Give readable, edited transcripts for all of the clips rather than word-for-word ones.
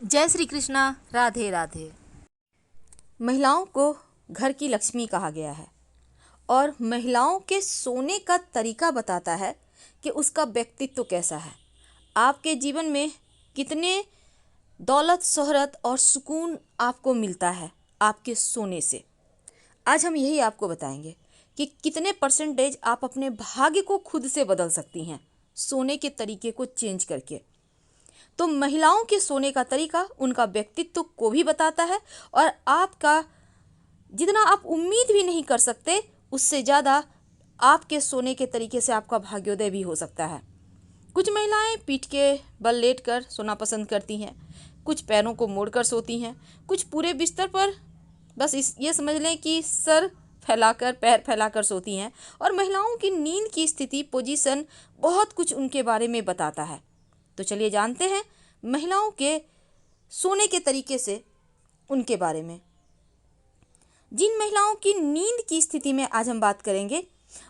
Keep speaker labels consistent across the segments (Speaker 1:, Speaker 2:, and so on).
Speaker 1: जय श्री कृष्णा। राधे राधे। महिलाओं को घर की लक्ष्मी कहा गया है और महिलाओं के सोने का तरीका बताता है कि उसका व्यक्तित्व कैसा है। आपके जीवन में कितने दौलत, शोहरत और सुकून आपको मिलता है आपके सोने से। आज हम यही आपको बताएंगे कि कितने परसेंटेज आप अपने भाग्य को खुद से बदल सकती हैं सोने के तरीके को चेंज करके। तो महिलाओं के सोने का तरीका उनका व्यक्तित्व को भी बताता है और आपका जितना आप उम्मीद भी नहीं कर सकते उससे ज़्यादा आपके सोने के तरीके से आपका भाग्योदय भी हो सकता है। कुछ महिलाएं पीठ के बल लेटकर सोना पसंद करती हैं, कुछ पैरों को मोड़कर सोती हैं, कुछ पूरे बिस्तर पर बस ये समझ लें कि सर फैलाकर पैर फैलाकर सोती हैं। और महिलाओं की नींद की स्थिति, पोजीशन बहुत कुछ उनके बारे में बताता है। तो चलिए जानते हैं महिलाओं के सोने के तरीके से उनके बारे में। जिन महिलाओं की नींद की स्थिति में आज हम बात करेंगे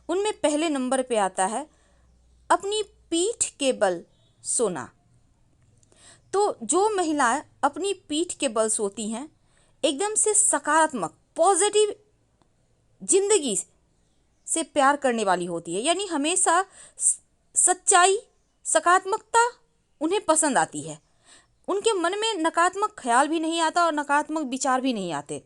Speaker 1: उनमें पहले नंबर पे आता है अपनी पीठ के बल सोना। तो जो महिलाएं अपनी पीठ के बल सोती हैं एकदम से सकारात्मक पॉजिटिव जिंदगी से प्यार करने वाली होती है, यानी हमेशा सच्चाई, सकारात्मकता उन्हें पसंद आती है। उनके मन में नकारात्मक ख्याल भी नहीं आता और नकारात्मक विचार भी नहीं आते।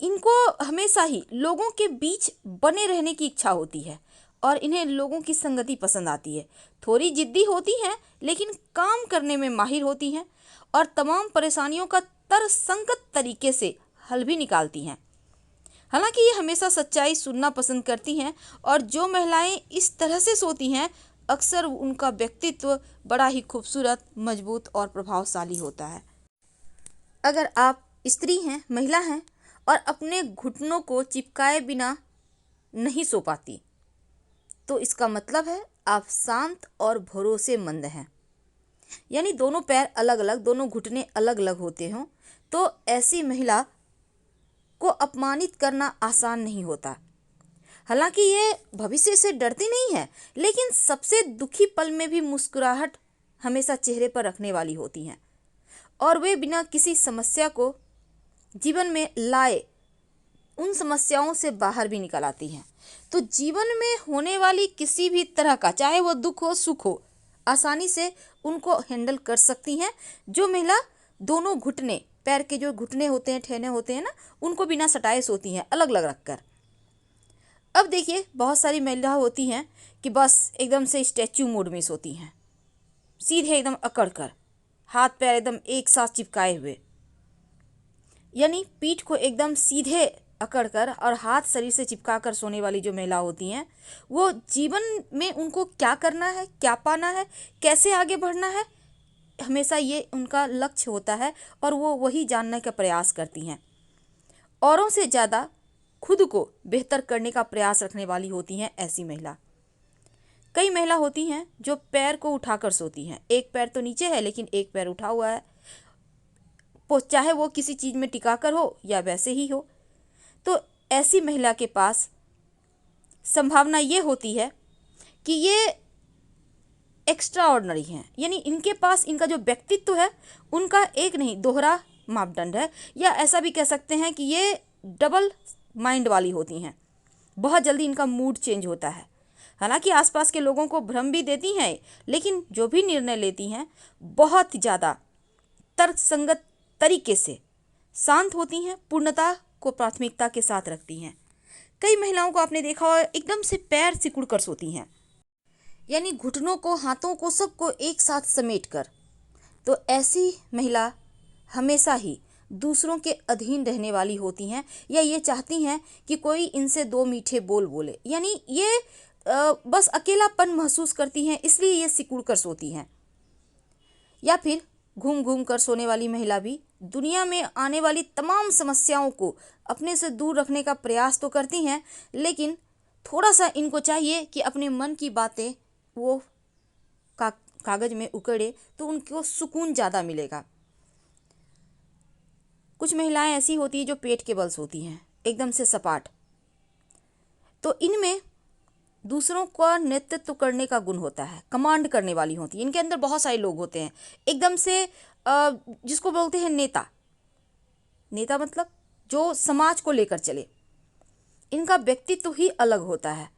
Speaker 1: इनको हमेशा ही लोगों के बीच बने रहने की इच्छा होती है और इन्हें लोगों की संगति पसंद आती है। थोड़ी जिद्दी होती हैं लेकिन काम करने में माहिर होती हैं और तमाम परेशानियों का तर्कसंगत तरीके से हल भी निकालती हैं। हालांकि ये हमेशा सच्चाई सुनना पसंद करती हैं और जो महिलाएं इस तरह से सोती हैं अक्सर उनका व्यक्तित्व बड़ा ही खूबसूरत, मजबूत और प्रभावशाली होता है। अगर आप स्त्री हैं, महिला हैं और अपने घुटनों को चिपकाए बिना नहीं सो पाती तो इसका मतलब है आप शांत और भरोसेमंद हैं। यानी दोनों पैर अलग अलग, दोनों घुटने अलग अलग होते हों तो ऐसी महिला को अपमानित करना आसान नहीं होता। हालांकि ये भविष्य से डरती नहीं है लेकिन सबसे दुखी पल में भी मुस्कुराहट हमेशा चेहरे पर रखने वाली होती हैं और वे बिना किसी समस्या को जीवन में लाए उन समस्याओं से बाहर भी निकल आती हैं। तो जीवन में होने वाली किसी भी तरह का, चाहे वो दुख हो सुख हो, आसानी से उनको हैंडल कर सकती हैं। जो महिला दोनों घुटने, पैर के जो घुटने होते हैं, ठेने होते हैं ना, उनको बिना सटाए सोती हैं अलग अलग रखकर। अब देखिए बहुत सारी महिला होती हैं कि बस एकदम से स्टैच्यू मोड में सोती हैं, सीधे एकदम अकड़ कर, हाथ पैर एकदम एक साथ चिपकाए हुए, यानी पीठ को एकदम सीधे अकड़कर और हाथ शरीर से चिपका कर सोने वाली जो महिला होती हैं वो जीवन में उनको क्या करना है, क्या पाना है, कैसे आगे बढ़ना है, हमेशा ये उनका लक्ष्य होता है और वो वही जानने का प्रयास करती हैं। औरों से ज़्यादा खुद को बेहतर करने का प्रयास रखने वाली होती हैं ऐसी महिला। कई महिला होती हैं जो पैर को उठाकर सोती हैं, एक पैर तो नीचे है लेकिन एक पैर उठा हुआ है, चाहे वो किसी चीज़ में टिकाकर हो या वैसे ही हो। तो ऐसी महिला के पास संभावना ये होती है कि ये एक्स्ट्रा ऑर्डिनरी हैं, यानी इनके पास इनका जो व्यक्तित्व है उनका एक नहीं दोहरा मापदंड है, या ऐसा भी कह सकते हैं कि ये डबल माइंड वाली होती हैं। बहुत जल्दी इनका मूड चेंज होता है। हालांकि आसपास के लोगों को भ्रम भी देती हैं लेकिन जो भी निर्णय लेती हैं बहुत ज़्यादा तर्कसंगत तरीके से शांत होती हैं, पूर्णता को प्राथमिकता के साथ रखती हैं। कई महिलाओं को आपने देखा हो एकदम से पैर सिकुड़ कर सोती हैं, यानी घुटनों को, हाथों को, सबको एक साथ समेट कर। तो ऐसी महिला हमेशा ही दूसरों के अधीन रहने वाली होती हैं या ये चाहती हैं कि कोई इनसे दो मीठे बोल बोले, यानी ये बस अकेलापन महसूस करती हैं इसलिए ये सिकुड़ कर सोती हैं। या फिर घूम घूम कर सोने वाली महिला भी दुनिया में आने वाली तमाम समस्याओं को अपने से दूर रखने का प्रयास तो करती हैं लेकिन थोड़ा सा इनको चाहिए कि अपने मन की बातें वो कागज में उकड़े तो उनको सुकून ज़्यादा मिलेगा। कुछ महिलाएं ऐसी होती हैं जो पेट के बल सोती हैं एकदम से सपाट, तो इनमें दूसरों का नेतृत्व करने का गुण होता है, कमांड करने वाली होती है। इनके अंदर बहुत सारे लोग होते हैं, एकदम से जिसको बोलते हैं नेता। नेता मतलब जो समाज को लेकर चले। इनका व्यक्तित्व ही अलग होता है।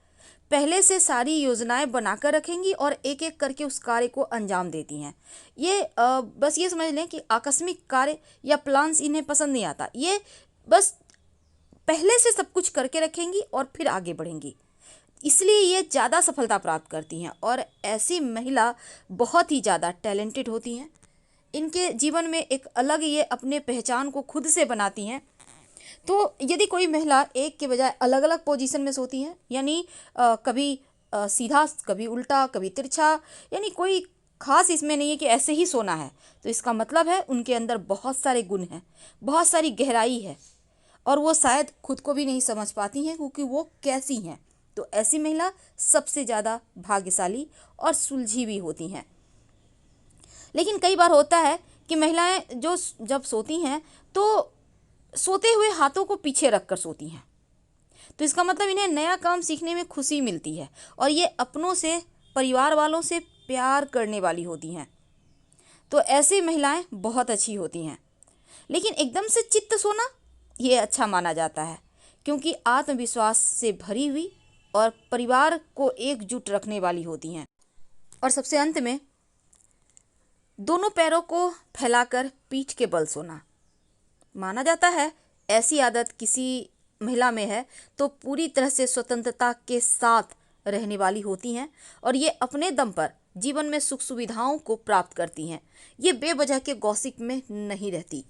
Speaker 1: पहले से सारी योजनाएं बनाकर रखेंगी और एक एक करके उस कार्य को अंजाम देती हैं। ये बस ये समझ लें कि आकस्मिक कार्य या प्लान्स इन्हें पसंद नहीं आता। ये बस पहले से सब कुछ करके रखेंगी और फिर आगे बढ़ेंगी, इसलिए ये ज़्यादा सफलता प्राप्त करती हैं। और ऐसी महिला बहुत ही ज़्यादा टैलेंटेड होती हैं। इनके जीवन में एक अलग ये अपने पहचान को खुद से बनाती हैं। तो यदि कोई महिला एक के बजाय अलग अलग पोजीशन में सोती हैं, यानी कभी सीधा, कभी उल्टा, कभी तिरछा, यानी कोई खास इसमें नहीं है कि ऐसे ही सोना है, तो इसका मतलब है उनके अंदर बहुत सारे गुण हैं, बहुत सारी गहराई है, और वो शायद खुद को भी नहीं समझ पाती हैं क्योंकि वो कैसी हैं। तो ऐसी महिला सबसे ज़्यादा भाग्यशाली और सुलझी भी होती हैं। लेकिन कई बार होता है कि महिलाएं जो जब सोती हैं तो सोते हुए हाथों को पीछे रख कर सोती हैं। तो इसका मतलब इन्हें नया काम सीखने में खुशी मिलती है और ये अपनों से, परिवार वालों से प्यार करने वाली होती हैं। तो ऐसी महिलाएं बहुत अच्छी होती हैं। लेकिन एकदम से चित्त सोना ये अच्छा माना जाता है, क्योंकि आत्मविश्वास से भरी हुई और परिवार को एकजुट रखने वाली होती हैं। और सबसे अंत में, दोनों पैरों को फैलाकर पीठ के बल सोना माना जाता है। ऐसी आदत किसी महिला में है तो पूरी तरह से स्वतंत्रता के साथ रहने वाली होती हैं और ये अपने दम पर जीवन में सुख सुविधाओं को प्राप्त करती हैं। ये बेवजह के गॉसिप में नहीं रहती।